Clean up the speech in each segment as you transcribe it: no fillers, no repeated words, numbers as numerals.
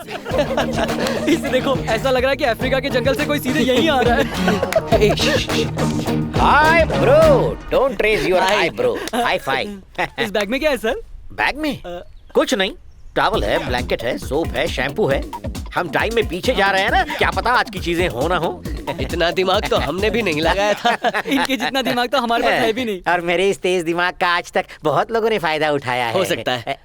इसे देखो, ऐसा लग रहा है कि अफ्रीका के जंगल से कोई सीधे यहीं आ रहा है। Hi bro, don't raise your high brow, high five. इस बैग में क्या है सर? बैग में कुछ नहीं, टॉवल है, ब्लैंकेट है, सोप है, शैम्पू है। हम टाइम में पीछे जा रहे हैं ना, क्या पता आज की चीजें हो ना हो। इतना दिमाग तो हमने भी नहीं लगाया था। इनके जितना दिमाग तो हमारे पास है भी नहीं। और मेरे इस तेज दिमाग का आज तक बहुत लोगों ने फायदा उठाया है। हो सकता है।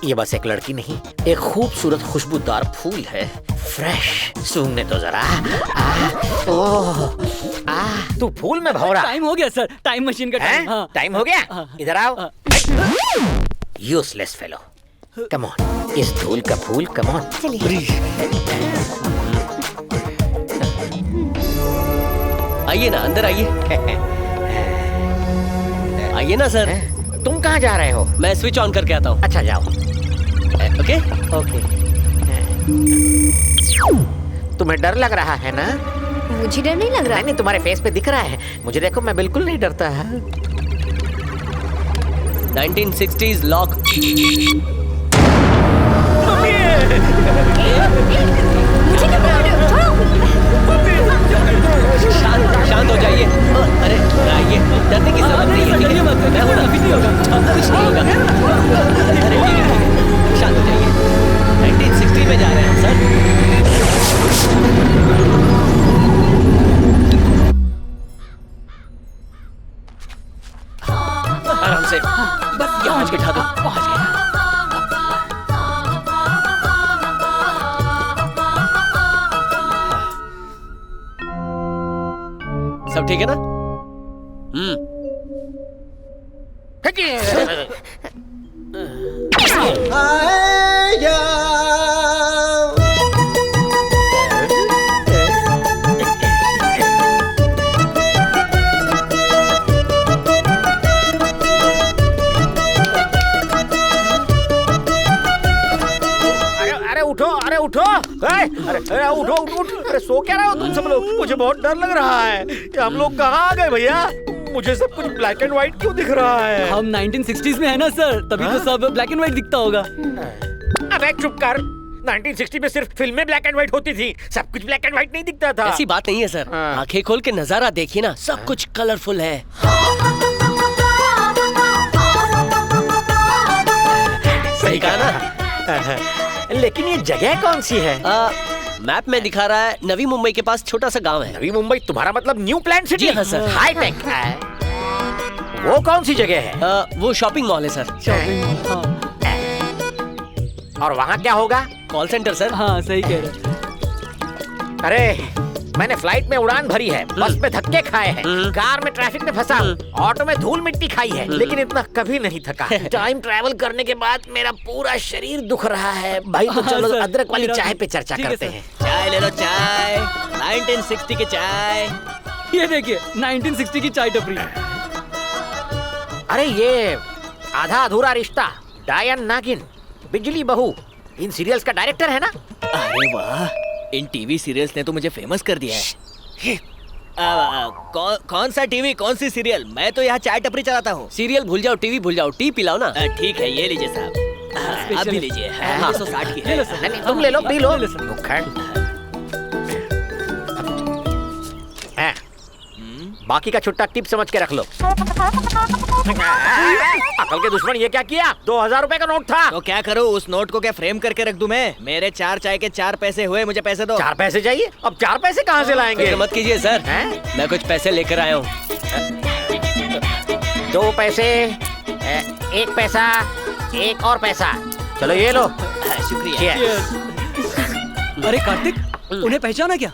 ये बस एक लड़की नहीं, एक खूबसूरत खुशबूदार फूल है। फ्रेश, सूंघने तो जरा। तू फूल में भौरा। टाइम हो गया सर, टाइम मशीन का टाइम। हाँ। टाइम हो गया, इधर आओ। यूजलेस फेलो, कम ऑन, इस धूल का फूल, कम ऑन। आइए ना, अंदर आइए। आइए ना सर। तुम कहाँ जा रहे हो? मैं स्विच ऑन करके आता हूँ। अच्छा जाओ। Okay okay. तुम्हें डर लग रहा है ना? मुझे डर नहीं लग रहा। नहीं, तुम्हारे फेस पे दिख रहा है। मुझे देखो, मैं बिल्कुल नहीं डरता है। 1960s lock. मुझे क्या पकड़े? शांत हो जाइए। अरे आइए, डरने की जरूरत नहीं है। डरिए मत, मैं हूं ना, कुछ नहीं होगा। कुछ नहीं होगा। अरे ठीक है, शांत हो जाइए। 1960 में जा रहे हैं सर। आराम से, बस यहाँ बिठा दो। पहुंच गया। सब ठीक है ना? अरे उठो, अरे उठो। अरे उठो, उठो। अरे सो क्या रहे हो तुम सब लोग? मुझे बहुत डर लग रहा है कि हम लोग कहाँ आ गए भैया। मुझे सब कुछ ब्लैक एंड व्हाइट क्यों दिख रहा है? हम 1960s में है ना सर, तभी तो सब ब्लैक एंड व्हाइट दिखता होगा। अबे चुप कर। 1960 में सिर्फ फिल्में ब्लैक एंड व्हाइट होती थी, सब कुछ ब्लैक एंड व्हाइट नहीं दिखता था। ऐसी बात नहीं है सर। आंखें खोल के नजारा देखिए ना, सब कुछ कलरफुल है। सही कहा ना? लेकिन ये जगह कौन सी है? मैप में दिखा रहा है नवी मुंबई के पास छोटा सा गांव है। नवी मुंबई? तुम्हारा मतलब न्यू प्लान सिटी? जी हाँ सर। हाई टेक है। वो कौन सी जगह है? वो शॉपिंग मॉल है सर। और वहाँ क्या होगा? Call centre sir. हाँ सही कह रहे। अरे मैंने फ्लाइट में उड़ान भरी है, बस में धक्के खाए हैं, कार में ट्रैफिक में फंसा, ऑटो में धूल मिट्टी खाई है, लेकिन इतना कभी नहीं थका। टाइम ट्रैवल करने के बाद मेरा पूरा शरीर दुख रहा है। भाई तो चलो अदरक वाली चाय पे चर्चा करते हैं। चाय ले लो, चाय। 1960 की चाय। ये देखिए 1960 की चाय टपरी। अरे ये आधा अधूरा रिश्ता, डायन नागिन, बिजली बहू, इन सीरियल्स का डायरेक्टर है ना? अरे वाह, इन टीवी सीरियल्स ने तो मुझे फेमस कर दिया है। कौन सा टीवी, कौन सी सीरियल? मैं तो यहाँ चाय टपरी चलाता हूँ। सीरियल भूल जाओ, टीवी भूल जाओ, टी पिलाओ ना। ठीक है, ये लीजिए साहब। आप भी लीजिए। 160 की है। नहीं, तुम ले लो, पी लो। बाकी का छुट्टा टिप समझ के रख लो। अकल के दुश्मन, ये क्या किया? 2000 रुपए का नोट था। तो क्या करूँ, उस नोट को क्या फ्रेम करके रख दूं मैं? मेरे 4 चाय के 4 पैसे हुए, मुझे पैसे दो। 4 पैसे चाहिए? अब 4 पैसे कहाँ से लाएंगे? मत कीजिए सर, मैं कुछ पैसे लेकर आया हूँ। 2 पैसे, 1 पैसा, 1 और पैसा। चलो ये लो। शुक्रिया। अरे कार्तिक, उन्हें पहचाना क्या?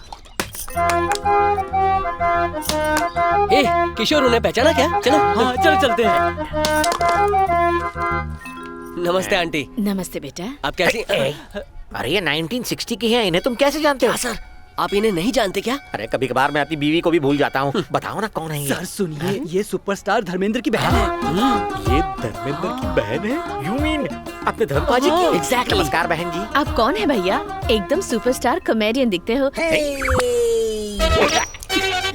ए, किशोर, उन्हें पहचाना क्या? चलो। हाँ चलो चलते हैं। नमस्ते आंटी। नमस्ते बेटा। आप कैसी? अरे ये 1960 की है, इन्हें तुम कैसे जानते हो? सर, आप इन्हें नहीं जानते क्या? अरे कभी कभार मैं अपनी बीवी को भी भूल जाता हूँ। बताओ ना कौन है ये? सर सुनिए, ये सुपरस्टार धर्मेंद्र की बहन है। ये धर्मेंद्र की बहन है? यू मीन अपने धर्मपा जी की? Exactly. नमस्कार बहन जी। आप कौन है भैया? एकदम सुपरस्टार कॉमेडियन दिखते हो।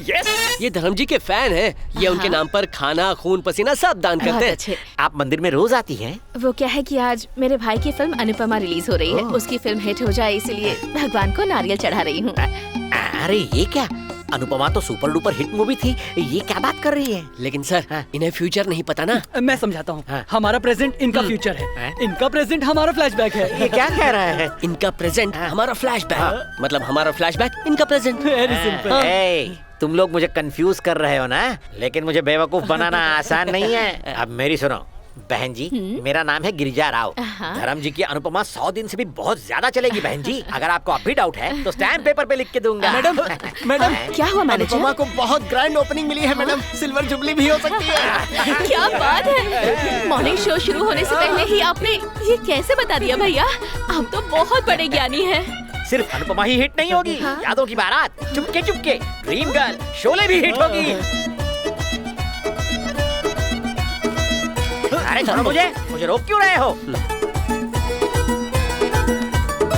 यस ये धर्म जी के फैन हैं। ये उनके नाम पर खाना, खून, पसीना सब दान बहुत करते हैं। अच्छे। आप मंदिर में रोज आती हैं? वो क्या है कि आज मेरे भाई की फिल्म अनुपमा रिलीज हो रही है। उसकी फिल्म हिट हो जाए इसलिए भगवान को नारियल चढ़ा रही हूँ। अरे ये क्या, अनुपमा तो सुपर डुपर हिट मूवी थी, ये क्या बात कर रही है? लेकिन सर, इन्हें फ्यूचर नहीं पता ना। मैं समझाता हूँ। हाँ। हमारा प्रेजेंट इनका फ्यूचर है, इनका प्रेजेंट हमारा फ्लैशबैक है। ये क्या कह रहा है? इनका प्रेजेंट हमारा फ्लैशबैक, मतलब हमारा फ्लैशबैक इनका प्रेजेंट। Very simple. ए, तुम लोग मुझे कंफ्यूज कर रहे हो ना, लेकिन मुझे बेवकूफ बनाना आसान नहीं है। अब मेरी सुनो बहन जी, मेरा नाम है गिरिजा राव। धर्म जी की अनुपमा 100 दिन से भी बहुत ज्यादा चलेगी बहन जी। अगर आपको अब भी डाउट है तो स्टैम्प पेपर पे लिख के दूंगा। मैडम, मैडम, क्या हुआ मैनेजर? अनुपमा को बहुत ग्रैंड ओपनिंग मिली है मैडम। सिल्वर जुबली भी हो सकती है। क्या बात है, मॉर्निंग शो शुरू होने से पहले ही आपने ये कैसे बता दिया भैया? आप तो बहुत बड़े ज्ञानी हैं। सिर्फ अनुपमा ही हिट नहीं होगी, यादों की बारात, चुपके चुपके, ड्रीम गर्ल, शोले भी हिट होगी। अरे छोड़ो मुझे रोक क्यों रहे हो?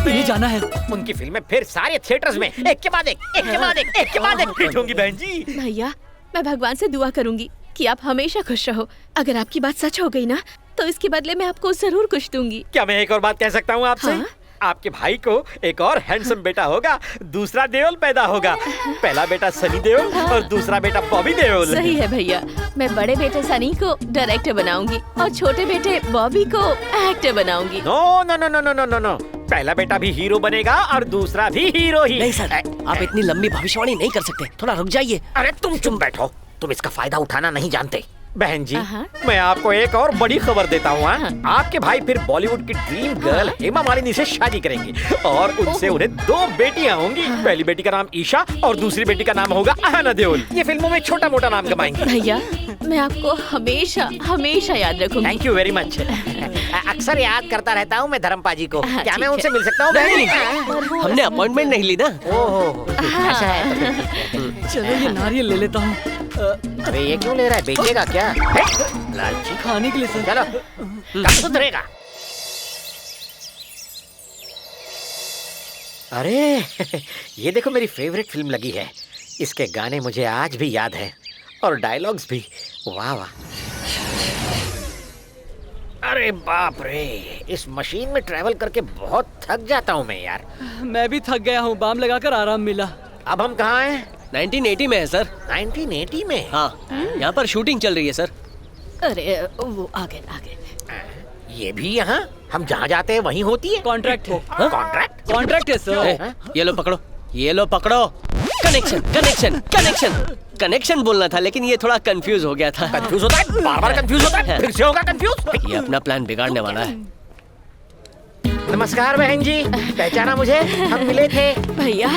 इन्हें जाना है। उनकी फिल्में फिर सारे थिएटर्स में एक के बाद एक हिट होंगी बहन जी। भैया, मैं भगवान से दुआ करूंगी कि आप हमेशा खुश रहो। अगर आपकी बात सच हो गई ना, तो इसके बदले मैं आपको जरूर कुछ दूंगी। क्या मैं एक और बात कह सकता हूँ आपसे? हाँ? आपके भाई को एक और हैंडसम बेटा होगा, दूसरा देओल पैदा होगा। पहला बेटा सनी देओल और दूसरा बेटा बॉबी देओल। सही है भैया, मैं बड़े बेटे सनी को डायरेक्टर बनाऊंगी और छोटे बेटे बॉबी को एक्टर बनाऊंगी। No no no no no no no no, पहला बेटा भी हीरो बनेगा और दूसरा भी हीरो ही। नहीं सर, आप इतनी लंबी भविष्यवाणी नहीं कर सकते, थोड़ा रुक जाइए। अरे तुम चुप बैठो, तुम इसका फायदा उठाना नहीं जानते। बहन जी, मैं आपको एक और बड़ी खबर देता हूँ। आपके भाई फिर बॉलीवुड की ड्रीम गर्ल हेमा मालिनी से शादी करेंगे और उनसे उन्हें 2 बेटियाँ होंगी। पहली बेटी का नाम ईशा और दूसरी बेटी का नाम होगा अहाना देओल। ये फिल्मों में छोटा मोटा नाम कमाएंगी। भैया, मैं आपको हमेशा हमेशा याद रखूंगी। Thank you very much. अक्सर याद करता रहता हूँ मैं धर्मपा जी को। क्या मैं उनसे मिल सकता हूँ? हमने अपॉइंटमेंट नहीं ली ना। ओहो, ऐसा है। चलो ये नारियल ले लेता हूँ। अरे ये क्यों ले रहा है, बेचेगा क्या? लालची, खाने के लिए सर। चलो कब सुधरेगा? अरे ये देखो मेरी फेवरेट फिल्म लगी है। इसके गाने मुझे आज भी याद हैं और डायलॉग्स भी। वाह वाह। अरे बाप रे, इस मशीन में ट्रैवल करके बहुत थक जाता हूँ मैं यार। मैं भी थक गया हूँ, बाम लगाकर आराम मिला। अब हम कहाँ हैं? 1980 में है सर। 1980 में? हाँ, यहाँ पर शूटिंग चल रही है सर। अरे वो आगे आगे। ये भी यहाँ हम जहाँ जाते हैं वहीं होती है? कॉन्ट्रैक्ट है। कॉन्ट्रैक्ट? कॉन्ट्रैक्ट है सर। ए, ये लो पकड़ो, ये लो पकड़ो। कनेक्शन कनेक्शन कनेक्शन कनेक्शन बोलना था, लेकिन ये थोड़ा कंफ्यूज हो गया था। कंफ्यूज होता है, बार बार कंफ्यूज होता है, फिर से होगा कंफ्यूज। ये अपना प्लान बिगाड़ने वाला है। नमस्कार बहन जी, पहचाना मुझे? हम मिले थे। भैया,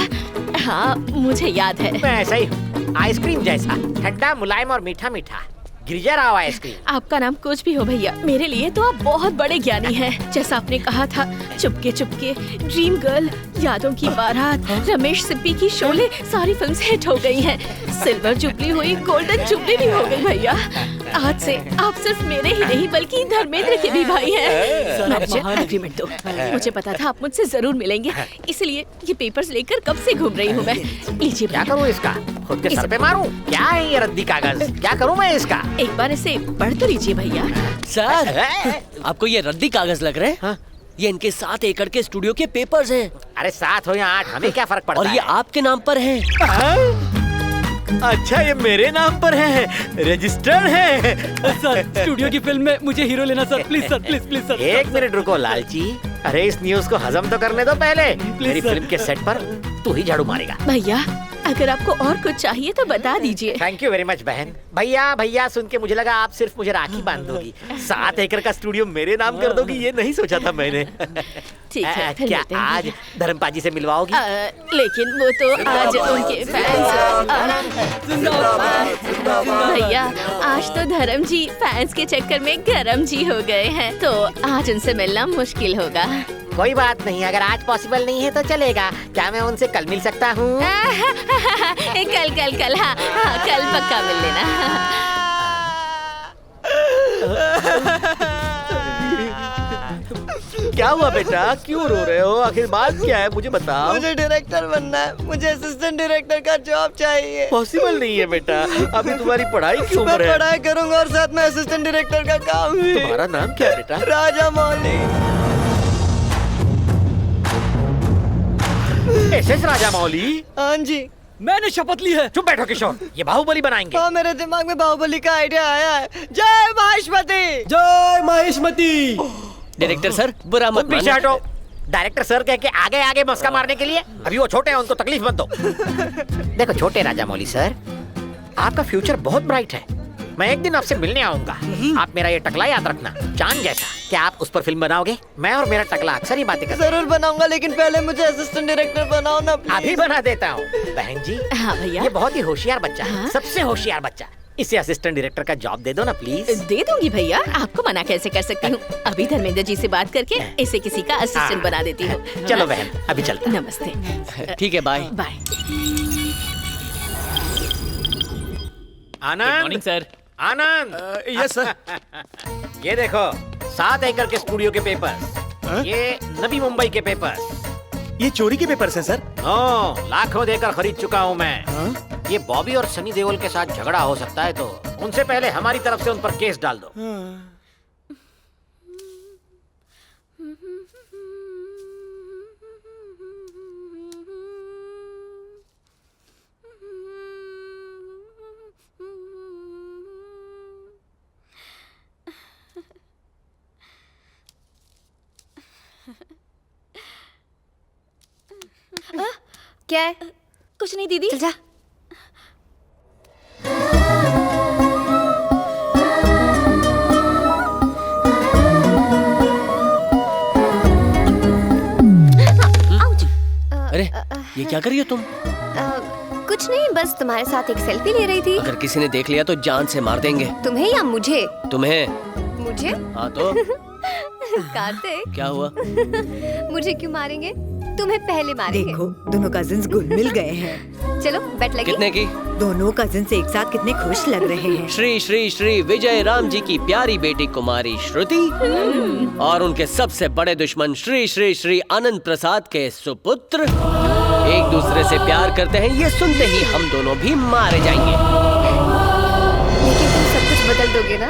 हाँ मुझे याद है। मैं ऐसा ही हूँ, आइसक्रीम जैसा, ठंडा मुलायम और मीठा मीठा। गिरिजा राव आइसक्रीम। आपका नाम कुछ भी हो भैया, मेरे लिए तो आप बहुत बड़े ज्ञानी हैं। जैसा आपने कहा था, चुपके चुपके, ड्रीम गर्ल, यादों की बारात, रमेश सिप्पी की शोले, सारी फिल्म्स हिट हो गई हैं। सिल्वर जुबली हुई, गोल्डन जुबली भी हो गई भैया। आज से आप सिर्फ मेरे ही नहीं बल्कि धर्मेंद्र के भी भाई हैं। मैनेजर, एग्रीमेंट दो। मुझे पता था आप मुझसे जरूर मिलेंगे, इसलिए ये पेपर्स लेकर कब से घूम रही हूँ मैं। लीजिए क्या करूँ इसका? खुद के सर पे मारूं? क्या है ये रद्दी कागज? क्या करूँ मैं इसका? एक बार इसे पढ़ तो लीजिए भैया। सर, आपको ये रद्दी कागज लग रहे हैं? हाँ? ये इनके 7 एकड़ के स्टूडियो के पेपर्स हैं। अरे 7 हो या 8, हमें क्या फर्क पड़ता और है? ये आपके नाम पर है। अच्छा, ये मेरे नाम पर है, रजिस्टर्ड है। सर, स्टूडियो की फिल्म में मुझे हीरो लेना sir, please sir, please please sir. एक मिनट रुको लालची, अरे इस न्यूज को हजम तो करने दो पहले। मेरी सर। फिल्म के सेट पर तू ही झाड़ू मारेगा। भैया, अगर आपको और कुछ चाहिए तो बता दीजिए। थैंक यू वेरी मच बहन। भैया भैया सुन के मुझे लगा आप सिर्फ मुझे राखी बांध दोगी। 7 एकड़ का स्टूडियो मेरे नाम कर दोगी, ये नहीं सोचा था मैंने। ठीक है, फिर क्या मिलते हैं। आज धर्मपाजी से मिलवाओगी? लेकिन वो तो आज उनके फैंस। भैया, आज तो धर्म जी फैंस के चक्कर में गरम जी हो गए हैं, तो आज उनसे मिलना मुश्किल होगा। कोई बात नहीं, अगर आज पॉसिबल नहीं है तो चलेगा। क्या मैं उनसे कल मिल सकता हूँ? कल कल कल, हाँ हाँ, कल पक्का मिल लेना। क्या हुआ बेटा, क्यों रो रहे हो? आखिर बात क्या है, मुझे बताओ। मुझे डायरेक्टर बनना है, मुझे असिस्टेंट डायरेक्टर का जॉब चाहिए। पॉसिबल नहीं है बेटा, अभी तुम्हारी पढ़ाई की मैं उम्र है। पढ़ाई करूंगा और साथ में असिस्टेंट डायरेक्टर का काम भी। तुम्हारा नाम क्या है बेटा? राजा मौली। एसएस राजा मौली? हाँ जी। मैंने शपथ ली है। चुप बैठो किशोर, ये बाहुबली बनाएंगे। हाँ, मेरे दिमाग में बाहुबली का आइडिया आया है। जय महेशमती। जय महेशमती। डायरेक्टर सर, बुरा मत तुम पीछे मानना। हटो। डायरेक्टर सर कह के आगे आगे मस्का मारने के लिए, अभी वो छोटे हैं, उनको तकलीफ मत दो। देखो छोटे राजा मौली सर, आपका फ्यूचर बहुत ब्राइट है। मैं एक दिन आपसे मिलने आऊंगा। आप मेरा ये टकला याद रखना, चांद जैसा। क्या आप उस पर फिल्म बनाओगे? मैं और मेरा टकला अक्सर ही बातें करते हैं। जरूर बनाऊंगा, लेकिन पहले मुझे असिस्टेंट डायरेक्टर बनाओ ना please। अभी बना देता हूँ। बहन जी, हाँ भैया। ये बहुत ही होशियार बच्चा है, हाँ? सबसे होशियार बच्चा। इसे असिस्टेंट डायरेक्टर का जॉब दे दो ना प्लीज। दे दूंगी भैया, आपको मना कैसे कर सकती हूँ। अभी धर्मेंद्र जी से बात करके इसे किसी का असिस्टेंट बना देती हूँ। चलो बहन, अभी चलता हूं। नमस्ते। ठीक है, bye. Bye. Anand. Morning sir. Anand. Yes sir. ये देखो, 7 एकड़ के स्टूडियो के पेपर्स। ये नवी मुंबई के पेपर्स। ये चोरी के पेपर्स हैं सर। लाखों देकर खरीद चुका हूँ मैं। ये बॉबी और सनी देओल के साथ झगड़ा हो सकता है, तो उनसे पहले हमारी तरफ से उन पर केस डाल दो। क्या है? कुछ नहीं दीदी। चल जा। अरे, ये क्या कर रही हो तुम? कुछ नहीं, बस तुम्हारे साथ एक सेल्फी ले रही थी। अगर किसी ने देख लिया तो जान से मार देंगे। तुम्हें या मुझे? तुम्हें। मुझे? हाँ तो कार्तिक, क्या हुआ? मुझे क्यों मारेंगे? तुम्हें पहले मारेंगे। देखो, दोनों कजिन्स घुल मिल गए हैं। चलो बेट लगी। कितने की? दोनों कजिन्स एक साथ कितने खुश लग रहे हैं। श्री श्री श्री विजय राम जी की प्यारी बेटी कुमारी श्रुति और उनके सबसे बड़े दुश्मन श्री श्री श्री आनंद प्रसाद के सुपुत्र एक दूसरे से प्यार करते हैं। ये सुनते ही हम दोनों भी मारे जाएंगे। लेकिन तुम सब कुछ बदल दोगे ना?